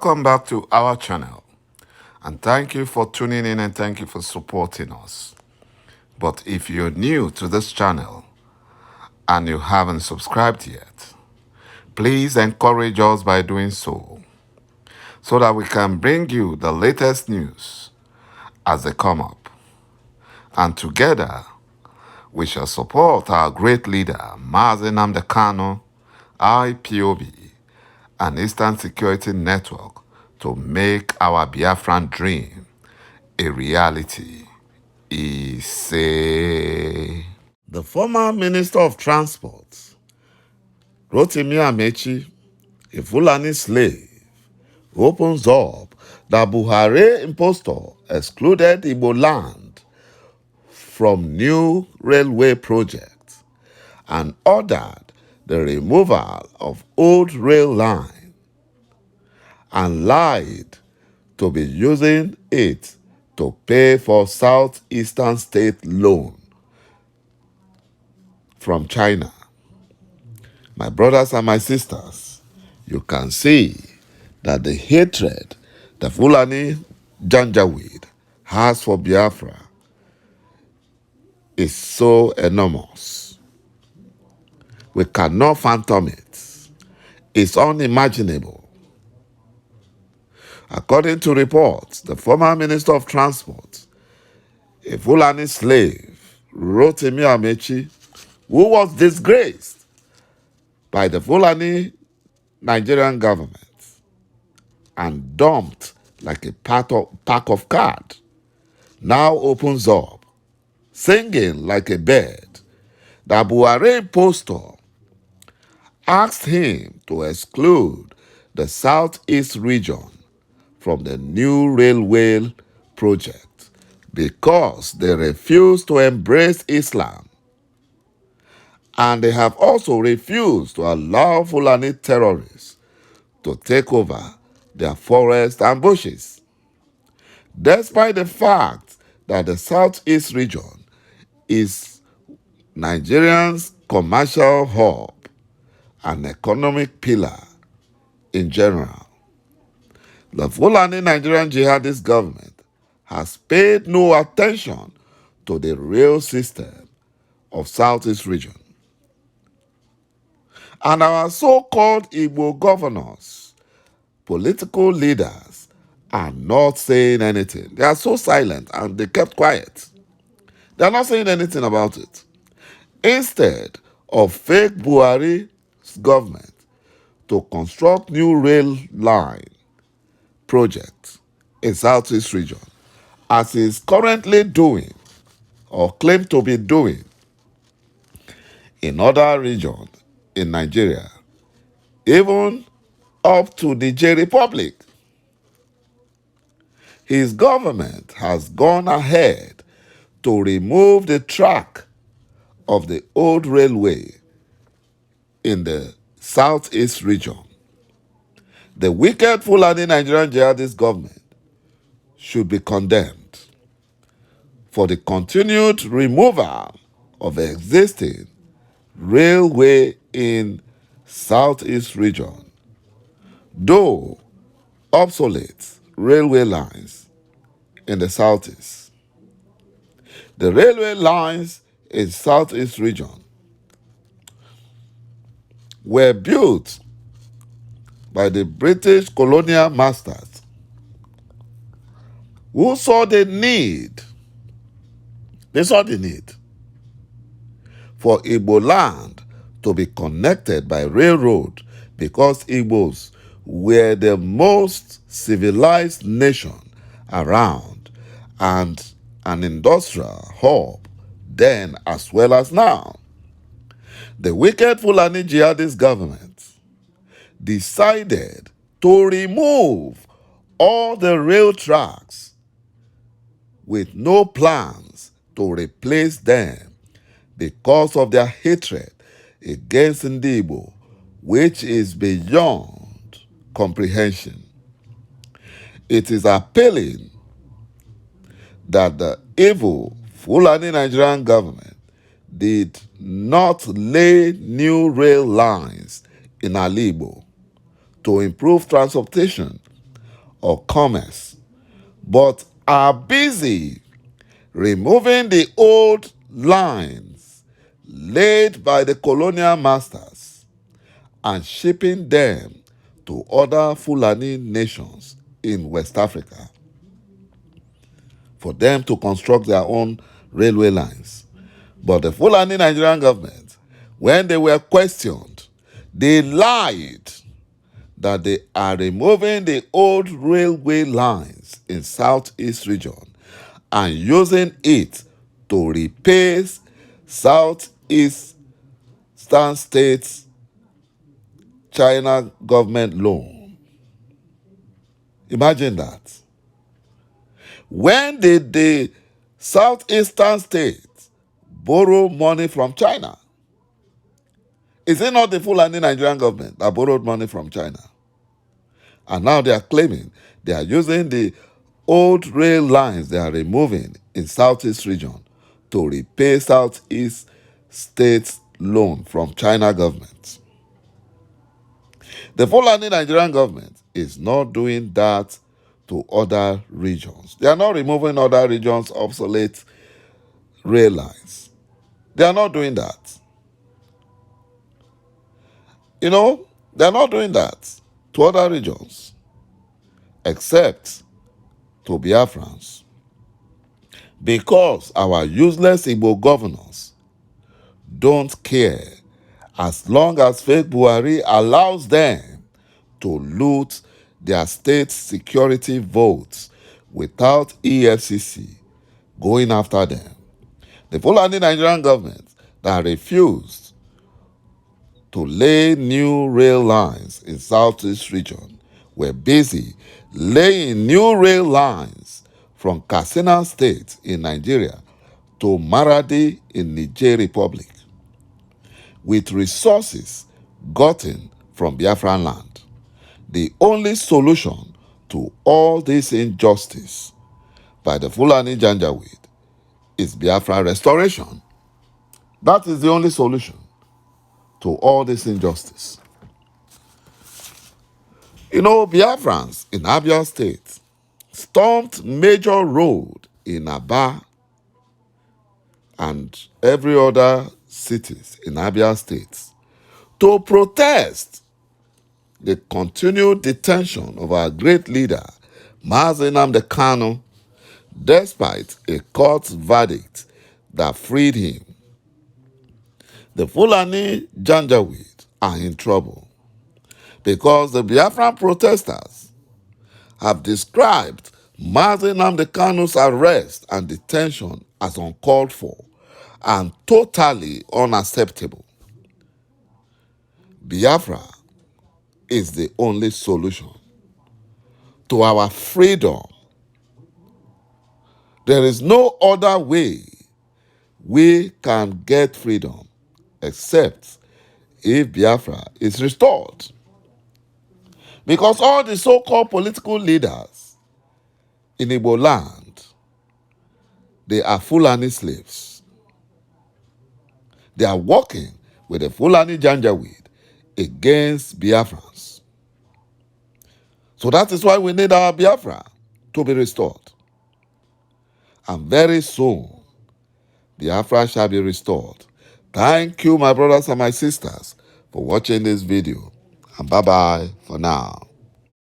Welcome back to our channel, and thank you for tuning in and thank you for supporting us. But if you're new to this channel and you haven't subscribed yet, please encourage us by doing so that we can bring you the latest news as they come up. And together, we shall support our great leader, Mazi Nnamdi Kanu, IPOB, and Eastern Security Network to make our Biafran dream a reality. The former Minister of Transport, 噚ΙUՂΙΝΗΟΧ, a Fulani slave, opens up that Buhari impostor excluded Igbo land from new railway project and ordered the removal of old rail line and lied to be using it to pay for southeastern state loan from China. My brothers and my sisters, you can see that the hatred the Fulani Janjaweed has for Biafra is so enormous. We cannot fathom it. It's unimaginable. According to reports, the former Minister of Transport, a Fulani slave, 噚ΙUՂΙΝΗΟΧ, who was disgraced by the Fulani Nigerian government and dumped like a pack of cards, now opens up, singing like a bird, that Buhari impostor asked him to exclude the southeast region from the new railway project because they refuse to embrace Islam, and they have also refused to allow Fulani terrorists to take over their forests and bushes. Despite the fact that the southeast region is Nigeria's commercial hub and economic pillar in general, the Fulani Nigerian jihadist government has paid no attention to the rail system of southeast region. And our so-called Igbo governors, political leaders, are not saying anything. They are so silent and they kept quiet. They are not saying anything about it. Instead of fake Buhari's government to construct new rail line projects in southeast region, as is currently doing or claimed to be doing in other regions in Nigeria, even up to the Niger Republic. His government has gone ahead to remove the track of the old railway in the southeast region. The wicked Fulani Nigerian jihadist government should be condemned for the continued removal of existing railway in southeast region, though obsolete railway lines in the southeast. The railway lines in southeast region were built by the British colonial masters who saw the need for Igbo land to be connected by railroad because Igbos were the most civilized nation around and an industrial hub then as well as now. The wicked Fulani jihadist government decided to remove all the rail tracks with no plans to replace them because of their hatred against Igbo, which is beyond comprehension. It is appealing that the evil Fulani Nigerian government did not lay new rail lines in Igbo to improve transportation or commerce, but are busy removing the old lines laid by the colonial masters and shipping them to other Fulani nations in West Africa for them to construct their own railway lines. But the Fulani Nigerian government, when they were questioned, they lied that they are removing the old railway lines in Southeast region and using it to repay Southeastern states China government loan. Imagine that. When did the Southeastern states borrow money from China? Is it not the Fulani Nigerian government that borrowed money from China? And now they are claiming they are using the old rail lines they are removing in Southeast region to repay Southeast states loan from China government. The Fulani Nigerian government is not doing that to other regions. They are not removing other regions' obsolete rail lines. They are not doing that. You know, they are not doing that to other regions, except to Biafrans. Because our useless Igbo governors don't care as long as fake BUHARI allows them to loot their state security votes without EFCC going after them. The Fulani Nigerian government that refused to lay new rail lines in Southeast region were busy laying new rail lines from Katsina State in Nigeria to Maradi in Niger Republic with resources gotten from Biafran land. The only solution to all this injustice by the Fulani Janjaweed is Biafra restoration. That is the only solution to all this injustice. You know, Biafrans in Abia State stormed major road in Aba and every other cities in Abia State to protest the continued detention of our great leader, Mazi Nnamdi Kanu, despite a court verdict that freed him. The Fulani Janjaweed are in trouble because the Biafran protesters have described Mazi Nnamdi Kanu's arrest and detention as uncalled for and totally unacceptable. Biafra is the only solution to our freedom. There is no other way we can get freedom except if Biafra is restored. Because all the so-called political leaders in Igbo land, they are Fulani slaves. They are working with the Fulani Janjaweed against Biafrans. So that is why we need our Biafra to be restored. And very soon, Biafra shall be restored. Thank you, my brothers and my sisters, for watching this video. And bye-bye for now.